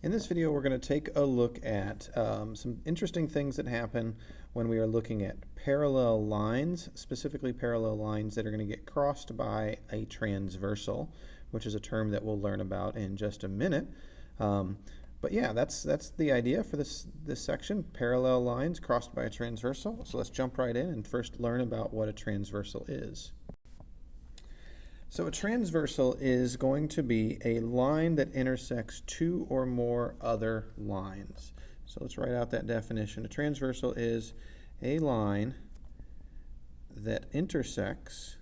In this video, we're going to take a look at some interesting things that happen when we are looking at parallel lines, specifically parallel lines that are going to get crossed by a transversal, which is a term that we'll learn about in just a minute. But yeah, that's the idea for this section, parallel lines crossed by a transversal. So let's jump right in and first learn about what a transversal is. So a transversal is going to be a line that intersects two or more other lines. So let's write out that definition. A transversal is a line that intersects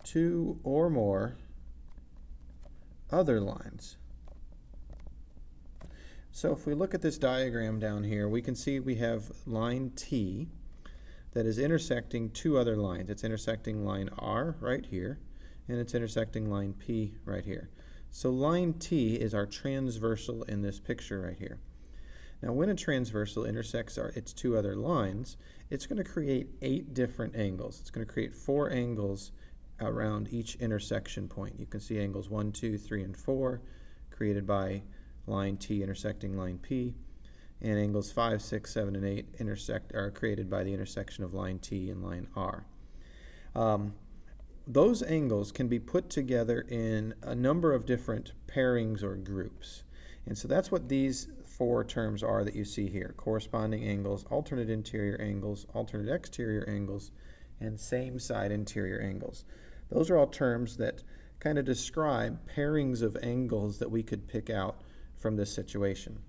two or more other lines. So if we look at this diagram down here, we can see we have line T that is intersecting two other lines. It's intersecting line R right here, and it's intersecting line P right here. So line T is our transversal in this picture right here. Now when a transversal intersects its two other lines, it's going to create 8 different angles. It's going to create 4 angles around each intersection point. You can see angles 1, 2, 3, and 4 created by line T intersecting line P. And angles 5, 6, 7, and 8 are created by the intersection of line T and line R. Those angles can be put together in a number of different pairings or groups. And so that's what these 4 terms are that you see here: corresponding angles, alternate interior angles, alternate exterior angles, and same side interior angles. Those are all terms that kind of describe pairings of angles that we could pick out from this situation.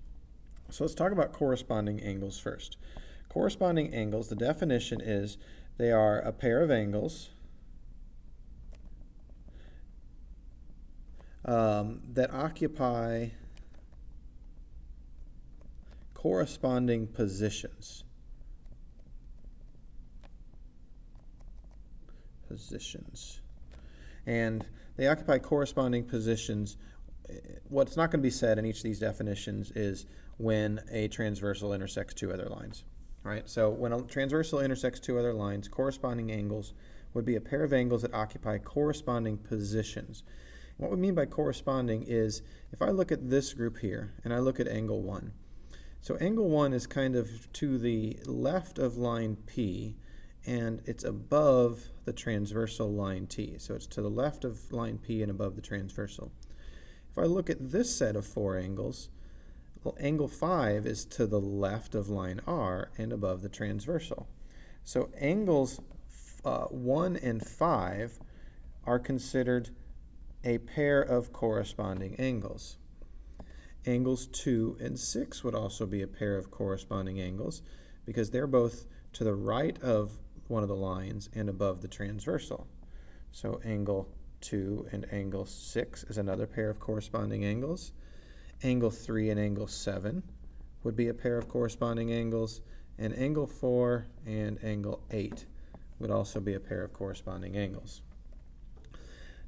So let's talk about corresponding angles first. Corresponding angles, the definition is they are a pair of angles that occupy corresponding positions. And they occupy corresponding positions. What's not going to be said in each of these definitions is when a transversal intersects two other lines. All right, so when a transversal intersects two other lines, corresponding angles would be a pair of angles that occupy corresponding positions. What we mean by corresponding is if I look at this group here and I look at angle 1. So angle 1 is kind of to the left of line P, and it's above the transversal line T. So it's to the left of line P and above the transversal. If I look at this set of 4 angles, well, angle 5 is to the left of line R and above the transversal. So angles 1 and 5 are considered a pair of corresponding angles. Angles 2 and 6 would also be a pair of corresponding angles because they're both to the right of one of the lines and above the transversal. So angle 2 and angle 6 is another pair of corresponding angles. Angle 3 and angle 7 would be a pair of corresponding angles, and angle 4 and angle 8 would also be a pair of corresponding angles.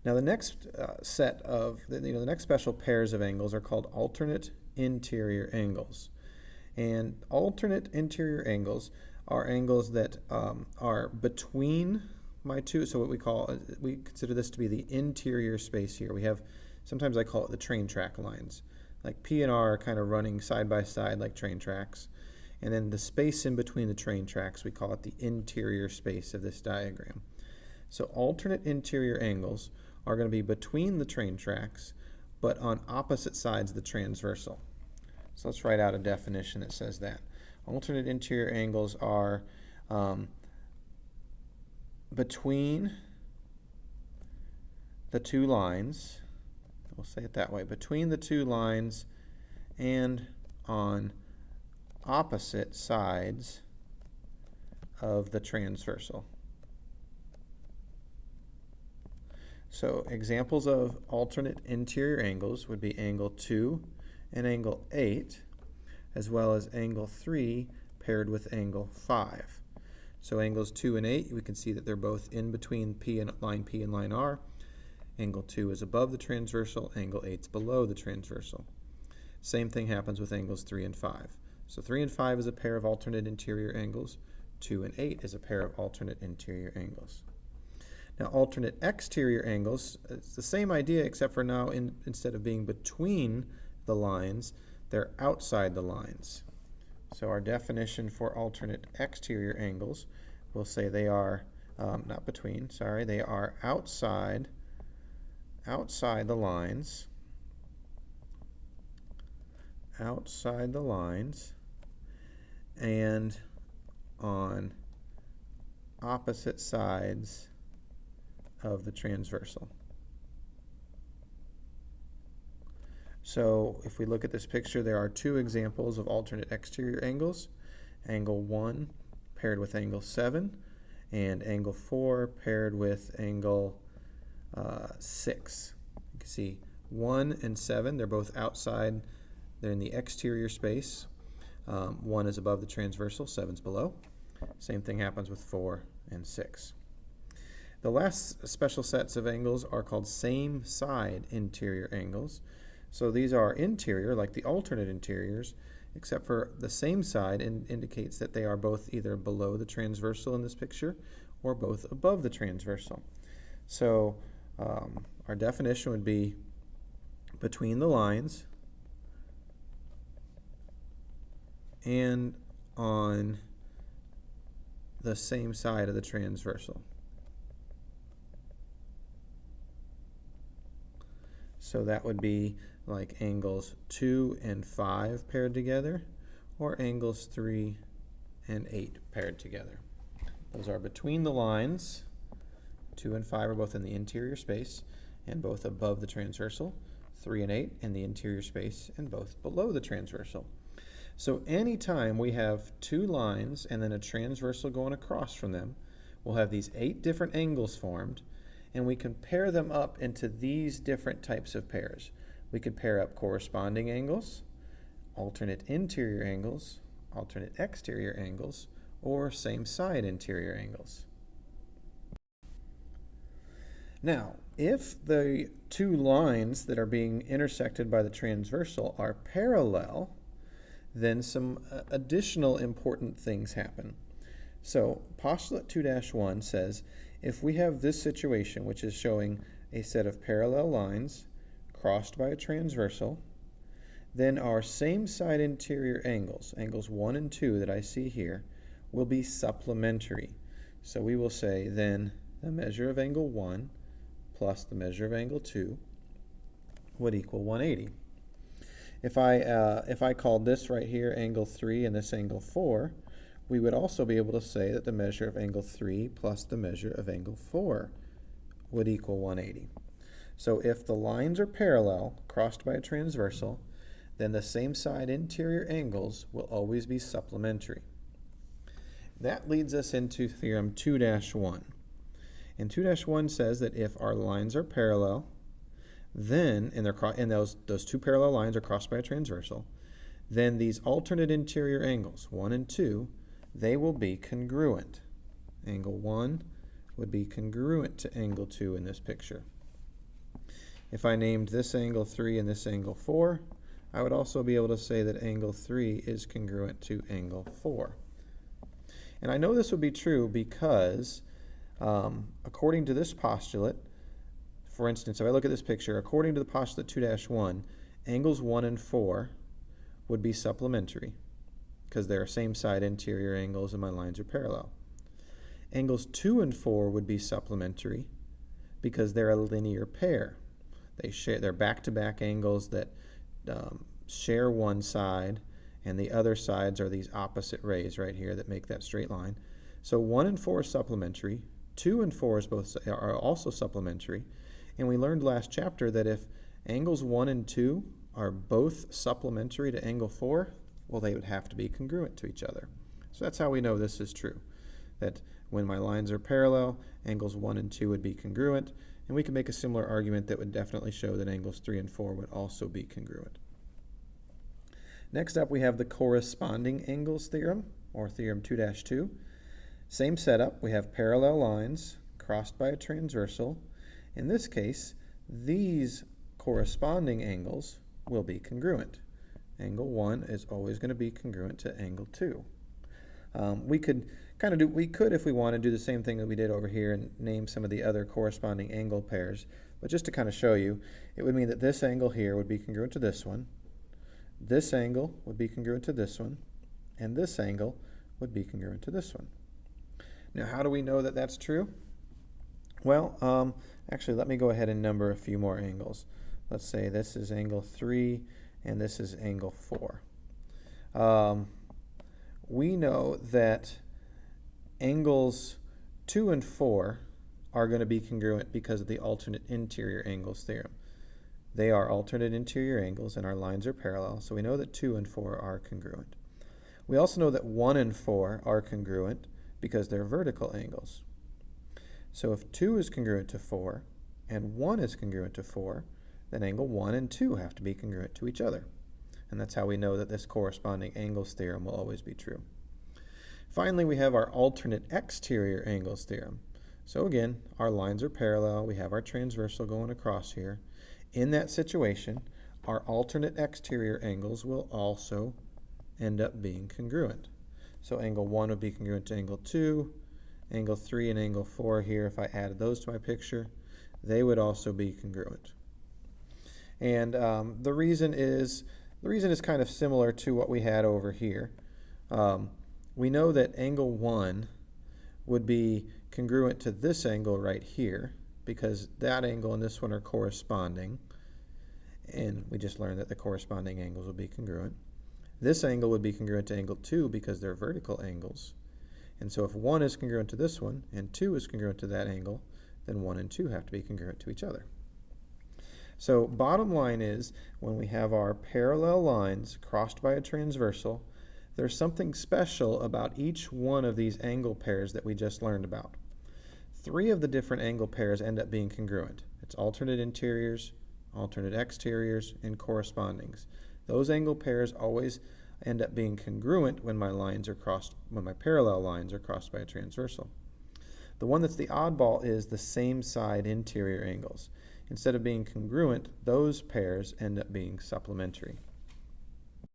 Now the next the next special pairs of angles are called alternate interior angles. And alternate interior angles are angles that are between my two, so what we consider this to be the interior space here. We have, sometimes I call it the train track lines. Like P and R are kind of running side by side like train tracks. And then the space in between the train tracks, we call it the interior space of this diagram. So alternate interior angles are going to be between the train tracks, but on opposite sides of the transversal. So let's write out a definition that says that. Alternate interior angles are between the two lines, we'll say it that way, between the two lines and on opposite sides of the transversal. So examples of alternate interior angles would be angle 2 and angle 8, as well as angle 3 paired with angle 5. So angles 2 and 8, we can see that they're both in between P and line R. Angle 2 is above the transversal, angle 8 is below the transversal. Same thing happens with angles 3 and 5. So 3 and 5 is a pair of alternate interior angles. 2 and 8 is a pair of alternate interior angles. Now, alternate exterior angles, it's the same idea except for now instead of being between the lines, they're outside the lines. So our definition for alternate exterior angles, we'll say they are, not between, sorry, they are outside the lines, and on opposite sides of the transversal. So if we look at this picture, there are two examples of alternate exterior angles, angle 1 paired with angle 7, and angle 4 paired with angle 6. You can see 1 and 7, they're both outside, they're in the exterior space. 1 is above the transversal, 7 is below. Same thing happens with 4 and 6. The last special sets of angles are called same side interior angles. So these are interior, like the alternate interiors, except for the same side indicates that they are both either below the transversal in this picture or both above the transversal. So our definition would be between the lines and on the same side of the transversal. So that would be like angles 2 and 5 paired together, or angles 3 and 8 paired together. Those are between the lines. 2 and 5 are both in the interior space and both above the transversal. 3 and 8 in the interior space and both below the transversal. So anytime we have two lines and then a transversal going across from them, we'll have these 8 different angles formed, and we can pair them up into these different types of pairs. We could pair up corresponding angles, alternate interior angles, alternate exterior angles, or same side interior angles. Now, if the two lines that are being intersected by the transversal are parallel, then some additional important things happen. So postulate 2-1 says, if we have this situation, which is showing a set of parallel lines crossed by a transversal, then our same side interior angles, angles 1 and 2 that I see here, will be supplementary. So we will say then the measure of angle 1 plus the measure of angle 2 would equal 180. If I called this right here angle 3 and this angle 4, we would also be able to say that the measure of angle 3 plus the measure of angle 4 would equal 180. So if the lines are parallel, crossed by a transversal, then the same side interior angles will always be supplementary. That leads us into theorem 2-1. And 2-1 says that if our lines are parallel, then, and those two parallel lines are crossed by a transversal, then these alternate interior angles, 1 and 2, they will be congruent. Angle 1 would be congruent to angle 2 in this picture. If I named this angle 3 and this angle 4, I would also be able to say that angle 3 is congruent to angle 4. And I know this would be true because according to this postulate, for instance, if I look at this picture, according to the postulate 2-1, angles 1 and 4 would be supplementary because they're same side interior angles and my lines are parallel. Angles 2 and 4 would be supplementary because they're a linear pair. They're back-to-back angles that share one side, and the other sides are these opposite rays right here that make that straight line. So 1 and 4 is supplementary, 2 and 4 are also supplementary, and we learned last chapter that if angles 1 and 2 are both supplementary to angle 4, well, they would have to be congruent to each other. So that's how we know this is true, that when my lines are parallel, angles 1 and 2 would be congruent, and we can make a similar argument that would definitely show that angles 3 and 4 would also be congruent. Next up, we have the corresponding angles theorem, or theorem 2-2. Same setup, we have parallel lines crossed by a transversal. In this case, these corresponding angles will be congruent. Angle 1 is always going to be congruent to angle 2. We could if we want to do the same thing that we did over here and name some of the other corresponding angle pairs. But just to kind of show you, it would mean that this angle here would be congruent to this one, this angle would be congruent to this one, and this angle would be congruent to this one. Now, how do we know that that's true? Well, actually, let me go ahead and number a few more angles. Let's say this is angle 3 and this is angle 4. We know that angles 2 and 4 are going to be congruent because of the alternate interior angles theorem. They are alternate interior angles and our lines are parallel, so we know that 2 and 4 are congruent. We also know that 1 and 4 are congruent because they're vertical angles. So if 2 is congruent to 4 and 1 is congruent to 4, then angle 1 and 2 have to be congruent to each other. And that's how we know that this corresponding angles theorem will always be true. Finally, we have our alternate exterior angles theorem. So again, our lines are parallel, we have our transversal going across here. In that situation, our alternate exterior angles will also end up being congruent. So angle 1 would be congruent to angle 2, angle 3 and angle 4 here, if I added those to my picture, they would also be congruent. And the reason is kind of similar to what we had over here. We know that angle 1 would be congruent to this angle right here because that angle and this one are corresponding, and we just learned that the corresponding angles will be congruent. This angle would be congruent to angle 2 because they're vertical angles, and so if 1 is congruent to this one and 2 is congruent to that angle, then 1 and 2 have to be congruent to each other. So bottom line is, when we have our parallel lines crossed by a transversal, there's something special about each one of these angle pairs that we just learned about. 3 of the different angle pairs end up being congruent. It's alternate interiors, alternate exteriors, and correspondings. Those angle pairs always end up being congruent when my parallel lines are crossed by a transversal. The one that's the oddball is the same side interior angles. Instead of being congruent, those pairs end up being supplementary.